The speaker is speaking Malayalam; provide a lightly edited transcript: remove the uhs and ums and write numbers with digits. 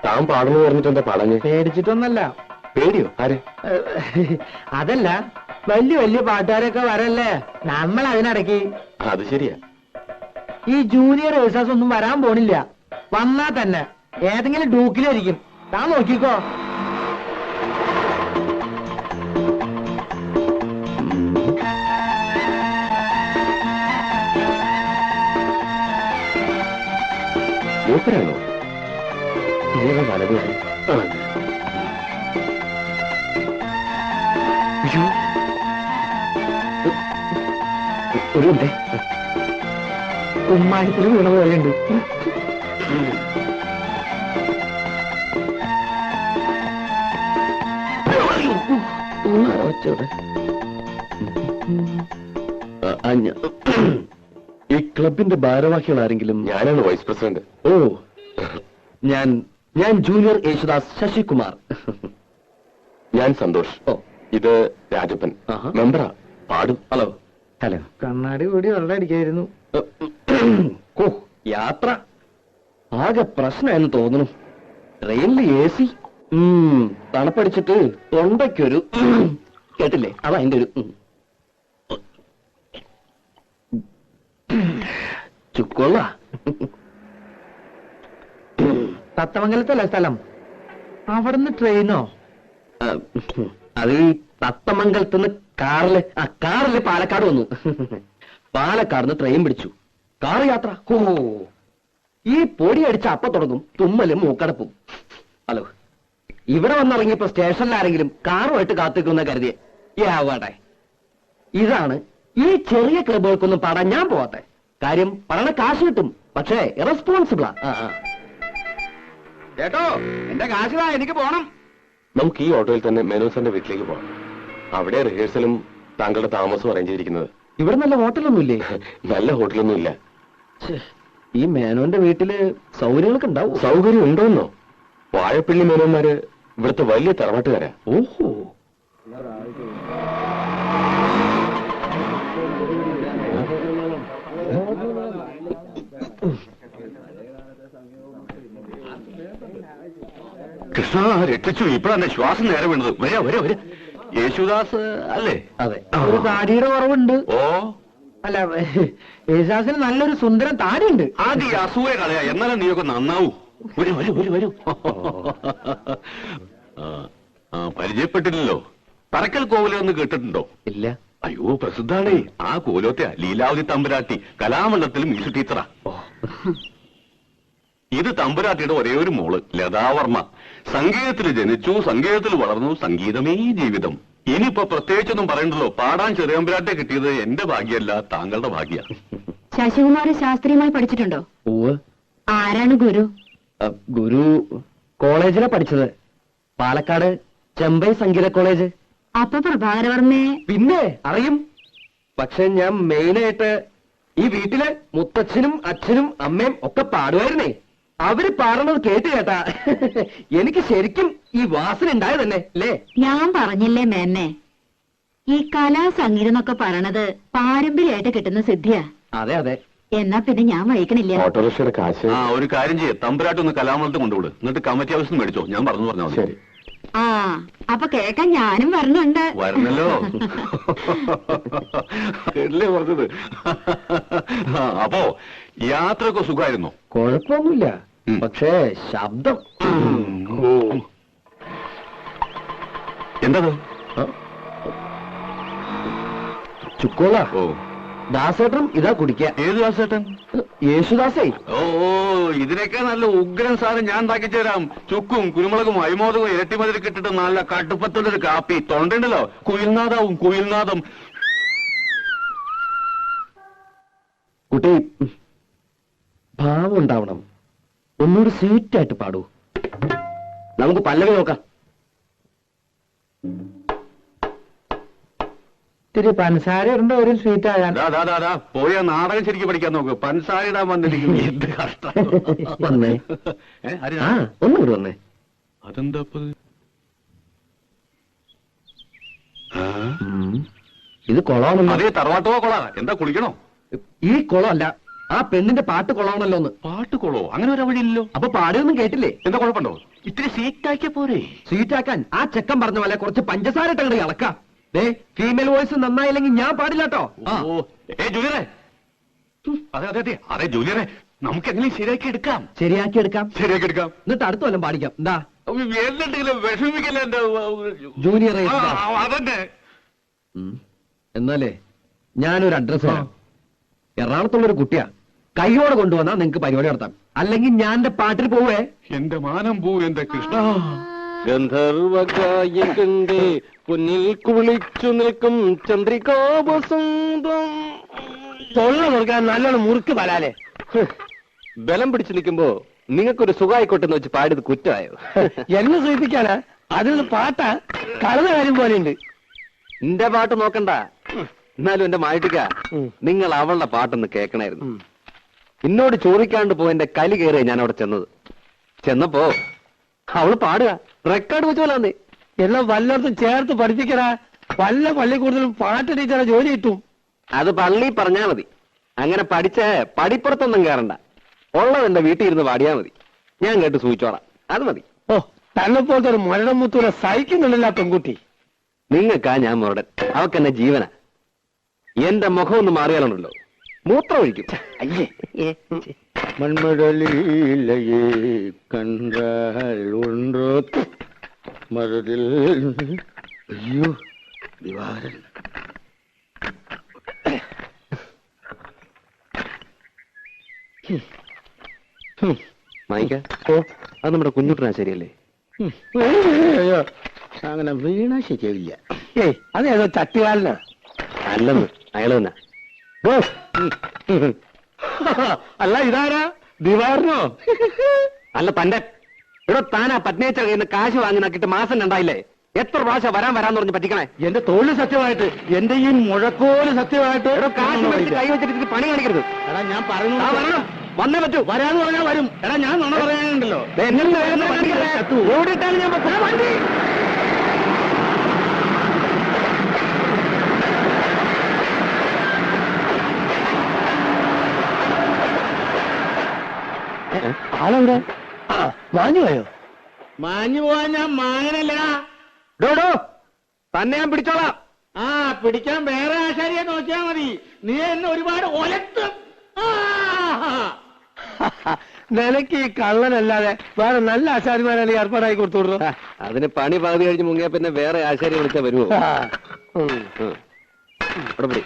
താൻ പാടുന്നു പറഞ്ഞിട്ട് എന്താ പാടഞ്ഞ്? പേടിച്ചിട്ടൊന്നല്ല. പേടിയോ? ആര്? അതല്ല, വലിയ വലിയ പാട്ടുകാരൊക്കെ വരല്ലേ, നമ്മൾ അതിനിടയ്ക്ക്. അത് ശരിയാ. ഈ ജൂനിയർ ഏഴ്സാസ് ഒന്നും വരാൻ പോണില്ല. വന്നാ തന്നെ ഏതെങ്കിലും ഡൂക്കിലായിരിക്കും. താൻ നോക്കിക്കോ. മൂപ്പരാണോ? ഇതിനെ വലതുകാരി. ഒരു ഉണ്ട് കുമ്മായത്തിൽ വീണ പോലെയുണ്ട്. ഈ ക്ലബിന്റെ ഭാരവാഹികൾ ആരെങ്കിലും? ഞാനാണ് വൈസ് പ്രസിഡന്റ്. ഓ, ഞാൻ ജൂനിയർ യേശുദാസ് ശശികുമാർ. ഞാൻ സന്തോഷ്. ഓ, ഇത് രാജപ്പൻ, മെമ്പറാ. പാടും. ഹലോ. ഹലോ. കണ്ണാടി കൂടി വെള്ളം അടിക്കായിരുന്നു. ഓ, യാത്ര ആകെ പ്രശ്നമെന്ന് തോന്നുന്നു. ട്രെയിനിൽ AC. തണുപ്പടിച്ചിട്ട് തൊണ്ടയ്ക്കൊരു കേട്ടില്ലേ? അതാ എന്റെ ഒരു ചുക്കൊള്ള. തത്തമംഗലത്തല്ല സ്ഥലം. അവിടുന്ന് ട്രെയിനോ? അത് ഈ തത്തമംഗലത്തുനിന്ന് കാറില് പാലക്കാട് വന്നു. പാലക്കാടുന്ന് ട്രെയിൻ പിടിച്ചു. കാറ് യാത്ര. ഓ, ഈ പൊടി അടിച്ച അപ്പ തുടങ്ങും തുമ്മലും മൂക്കടപ്പും. ഹലോ, ഇവിടെ വന്നിറങ്ങിയപ്പോ സ്റ്റേഷനിൽ ആരെങ്കിലും കാറുമായിട്ട് കാത്തിക്കുന്ന കരുതിയെ. യാവട്ടെ, ഇതാണ് ഈ ചെറിയ ക്ലബുകൾക്കൊന്നും പാടാൻ ഞാൻ പോവാത്തെ. കാര്യം പറയണ കാശ് കിട്ടും, പക്ഷേ ഇറസ്പോൺസിബിളാ. ചേട്ടോ, എന്റെ കാശിതാ, എനിക്ക് പോണം. നമുക്ക് ഈ ഓട്ടോയിൽ തന്നെ മേനോസന്റെ വീട്ടിലേക്ക് പോകാം. അവിടെ റിഹേഴ്സലും താങ്കളുടെ താമസവും അറേഞ്ച് ചെയ്തിരിക്കുന്നത്. ഇവിടെ നല്ല ഹോട്ടലൊന്നുമില്ലേ? നല്ല ഹോട്ടലൊന്നും ഇല്ല. ഈ മേനോന്റെ വീട്ടില് സൗകര്യങ്ങളൊക്കെ ഉണ്ടാവും. സൗകര്യം ഉണ്ടോന്നോ? വാഴപ്പള്ളി മേനോന്മാര് ഇവിടുത്തെ വലിയ തറവാട്ടുകാരാ. ഓഹോ. കൃഷ്ണ രക്ഷിച്ചു. ഇപ്പഴാണ് ശ്വാസം നേരെ വീണത്. വരെ യേശുദാസ് അല്ലേ? അതെ. ഒരു താടിയുടെ കുറവുണ്ട്. ഓ, അല്ല, യേശുദാസിന് നല്ലൊരു സുന്ദരം താടിയുണ്ട്. ആദ്യ അസൂയ കളയാ, എന്നാലും നീയൊക്കെ നന്നാവൂ. വരൂ. പരിചയപ്പെട്ടില്ലല്ലോ. പറക്കൽ കോവിലൊന്ന് കേട്ടിട്ടുണ്ടോ? ഇല്ല. അയ്യോ, പ്രസിദ്ധാണേ. ആ കോലോത്തെ ലീലാവതി തമ്പുരാട്ടി കലാമണ്ഡലത്തിൽ മ്യൂസിക് ടീച്ചറാ. ഇത് തമ്പുരാട്ടിയുടെ ഒരേ ഒരു മോള് ലതാവർമ്മ. സംഗീതത്തിൽ ജനിച്ചു, സംഗീതത്തിൽ വളർന്നു, സംഗീതമേ ജീവിതം. ഇനിയിപ്പോ പ്രത്യേകിച്ചൊന്നും പറയണ്ടല്ലോ. പാടാൻ ചെറിയമ്പുരാട്ടെ കിട്ടിയത് എന്റെ ഭാഗ്യമല്ല, താങ്കളുടെ ഭാഗ്യ. ശശികുമാർ ശാസ്ത്രീയമായി പഠിച്ചിട്ടുണ്ടോ? ആരാണ് ഗുരു? ഗുരു കോളേജിലാ പഠിച്ചത്. പാലക്കാട് ചെമ്പൈ സംഗീത കോളേജ്. അപ്പൊ പ്രഭാകരവർമ്മയെ? പിന്നെ അറിയും. പക്ഷെ ഞാൻ മെയിനായിട്ട് ഈ വീട്ടിലെ മുത്തച്ഛനും അച്ഛനും അമ്മയും ഒക്കെ പാടുമായിരുന്നേ. അവര് പാടണത് കേട്ടാ എനിക്ക് ശരിക്കും ഈ വാസന ഉണ്ടായത് തന്നെ അല്ലേ? ഞാൻ പറഞ്ഞില്ലേ മേന്നെ, ഈ കലാ സംഗീതം എന്നൊക്കെ പറയണത് പാരമ്പര്യമായിട്ട് കിട്ടുന്ന സിദ്ധിയാ. അതെ അതെ. എന്നാ പിന്നെ ഞാൻ വഹിക്കണില്ല. ഓട്ടോറിക്ഷയുടെ കാശ്. ഒരു കാര്യം ചെയ്യേ, തമ്പുരാട്ടൊന്ന് കലാമണ്ഡലത്തിൽ കൊണ്ടുവിട്. എന്നിട്ട് കമ്മിറ്റി ഹൗസിൽ നിന്ന് മേടിച്ചോ. ഞാൻ പറഞ്ഞാൽ ശരി. ആ, അപ്പൊ കേക്കാൻ ഞാനും വരണുണ്ട്. വരണല്ലോ. കേട്ടില്ലേ പറഞ്ഞത്? അപ്പോ യാത്രയൊക്കെ സുഖമായിരുന്നോ? കുഴപ്പമൊന്നുമില്ല. പക്ഷേ ശബ്ദം. എന്തത്? ചുക്കോള. ഓ, ദാസേട്ടൻ ഇതാ കുടിക്ക. ഏത് ദാസേട്ടൻ? യേശുദാസേ. ഓ, ഇതിനൊക്കെ നല്ല ഉഗ്രൻ സാധനം ഞാൻ ഉണ്ടാക്കി തരാം. ചുക്കും കുരുമുളകും അയ്മോദകവും ഇരട്ടിമതിൽ കിട്ടിട്ട് നല്ല കട്ടുപ്പത്തുള്ളൊരു കാപ്പി. തൊണ്ടല്ലോ കുയിൽനാദാവും. കുയിൽനാദം. കുട്ടി, ഭാവം ഉണ്ടാവണം. ഒന്നുകൂടി സ്വീറ്റായിട്ട് പാടൂ. നമുക്ക് പല്ലവി നോക്കാം. ഇത്തിരി പഞ്ചസാര ഇടണ്ട, ഒരു സ്വീറ്റ് ആകാൻ. പോയ നാടകം ശരിക്കും പഠിക്കാൻ നോക്ക്. പഞ്ചസാര ഇടാൻ വന്നിരിക്കുന്നു. എന്ത് കഷ്ടം. വന്നേ. ഒന്നുകൂടി വന്നേ. അതെന്താ? ഇത് കുളമാണെന്ന്. അതേ, തറവാട്ടോ കൊള. എന്താ കുളിക്കണോ? ഈ കുളമല്ല, ആ പെണ്ണിന്റെ പാട്ട് കൊള്ളാമല്ലോ എന്ന്. പാട്ടുകൊള്ളോ? അങ്ങനെ ഒരു വഴിയില്ലല്ലോ. അപ്പൊ പാടിയൊന്നും കേട്ടില്ലേ? എന്താ കുഴപ്പമുണ്ടോ? ഇത്തിരി സീറ്റാക്കിയ പോരെ? സ്വീറ്റാക്കാൻ ആ ചെക്കൻ പറഞ്ഞ പോലെ കുറച്ച് പഞ്ചസാര ഇട്ടങ്ങട് ഇളക്കാം. ഫീമെയിൽ വോയിസ് നന്നായില്ലെങ്കിൽ ഞാൻ പാടില്ലാട്ടോ. ഓ, ജൂനിയറെ. അതെ അതെ അതെ അതെ ജൂനിയറെ, നമുക്ക് എങ്ങനെയും ശരിയാക്കി എടുക്കാം. ശരിയാക്കി എടുക്കാം. ശരിയാക്കി എടുക്കാം. എന്നിട്ട് അടുത്ത കൊല്ലം പാടിക്കാം. എന്താ എന്തുണ്ടെങ്കിലും വിഷമിക്കല്ല എന്റെ ജൂനിയർ? അതന്നെ. എന്നാലേ ഞാനൊരു അഡ്രസ് തരാം. എറണാകുളത്തുള്ളൊരു കുട്ടിയാ. കൈയോടെ കൊണ്ടുവന്നാ നിങ്ങക്ക് പരിപാടി നടത്താം. അല്ലെങ്കിൽ ഞാൻ എന്റെ പാട്ടിൽ പോവേ. എന്റെ മാനം പോ എന്റെ കൃഷ്ണ. ഗന്ധർവകായകന്റെ പൊന്നിൽ കുളിച്ചു നിൽക്കും ചന്ദ്രികാവസന്തം. തൊള്ള കൊടുക്കാൻ നല്ലോണം മുറുക്ക് വരാലേ. ബലം പിടിച്ചു നിൽക്കുമ്പോ നിങ്ങൾക്കൊരു സുഖമായിക്കോട്ടെന്ന് വെച്ച് പാടിയത് കുറ്റമായോ? എന്നെ സൂചിപ്പിക്കാനാ? അതിൽ പാട്ടാ കളന്ന കാര്യം പോലെയുണ്ട്. എന്റെ പാട്ട് നോക്കണ്ട. എന്നാലും എന്റെ മായിട്ടിക്ക, നിങ്ങൾ അവളുടെ പാട്ടൊന്ന് കേൾക്കണായിരുന്നു. എന്നോട് ചോദിക്കാണ്ട് പോയി എന്റെ കലി കയറിയ ഞാൻ അവിടെ ചെന്നപ്പോ അവള് പാടുക റെക്കോർഡ് വെച്ച് പോലാന്നേ. എല്ലാം വല്ലയിടത്തും ചേർത്ത് പഠിപ്പിക്കടാ. വല്ല പള്ളിക്കൂടുതലും പാട്ട് ടീച്ചറെ ജോലി കിട്ടും. അത് പള്ളി പറഞ്ഞാ മതി. അങ്ങനെ പഠിച്ച പടിപ്പുറത്തൊന്നും കയറണ്ട. ഉള്ളത് എന്റെ വീട്ടിൽ ഇരുന്ന് പാടിയാ മതി. ഞാൻ കേട്ട് സൂചിച്ചോളാം. അത് മതി. ഓ, തന്നെ പോലത്തെ ഒരു മുരടം മുത്തൂരെ സഹിക്കുന്നുണ്ടല്ല പെൺകുട്ടി. നിങ്ങൾക്കാ ഞാൻ മുരടൻ, അവക്കെന്നെ ജീവന. എന്റെ മുഖം ഒന്ന് മാറിയാലുണ്ടല്ലോ മൂത്രം ഒഴിക്കും. അയ്യേ, മൺമടലിലയെ കണ്ടാൽ ഒன்றോ മരതിൽ. അയ്യോ ദിവാരൻ. മായിക്ക, അത് നമ്മുടെ കുഞ്ഞുട്ടനാ ശരിയല്ലേ? അയ്യോ, അങ്ങനെ വീണ ശരിയാവില്ല. ഏയ് അതേതോ ചട്ടികാലനാ. അല്ലെന്ന് അയാള് തന്നെ. അല്ല ഇതാരാ? ദിവാറിനോ? അല്ല തന്റെ. ഇവിടെ താനാ പത്നിയച്ച കയ്യിൽ നിന്ന് കാശ് വാങ്ങി നോക്കിയിട്ട് മാസം രണ്ടായില്ലേ? എത്ര പ്രാവശ്യം വരാന്ന് പറഞ്ഞ് പറ്റിക്കണേ? എന്റെ തൊഴിൽ സത്യമായിട്ട്, എന്റെ ഈ മുഴക്കോല് സത്യമായിട്ട്. ഇവിടെ കാശ് മേടിച്ച് കൈ വെച്ചിട്ട് പണി കാണിക്കരുത്. എടാ ഞാൻ പറഞ്ഞു ആ, വരണം. വന്നേ പറ്റൂ. വരാന്ന് പറഞ്ഞാൽ വരും. എടാ ഞാൻ നുണ പറയാനുണ്ടല്ലോ. ഓടിയിട്ടാണ് ഞാൻ വണ്ടി. ആളെവിടെ? ആ, മാഞ്ഞു പോയോ? മാഞ്ഞു പോവാൻ ഞാൻ മാങ്ങനല്ലടാ. ഡോഡോ തന്നെ ഞാൻ പിടിച്ചോളാം. ആ, പിടിക്കാൻ വേറെ ആശാരിയെ നോക്കിയാ മതി. നീ എന്നെ ഒരുപാട് ഒലത്തും. നിനക്ക് ഈ കള്ളനല്ലാതെ വേറെ നല്ല ആശാരിമാരാണ് ഏർപ്പാടായി കൊടുത്തോളൂ. അതിന് പണി പകുതി കഴിഞ്ഞ് മുങ്ങിയാ പിന്നെ വേറെ ആശാരി വിളിച്ചാ വരുമോ? ഇവിടെ പിടി.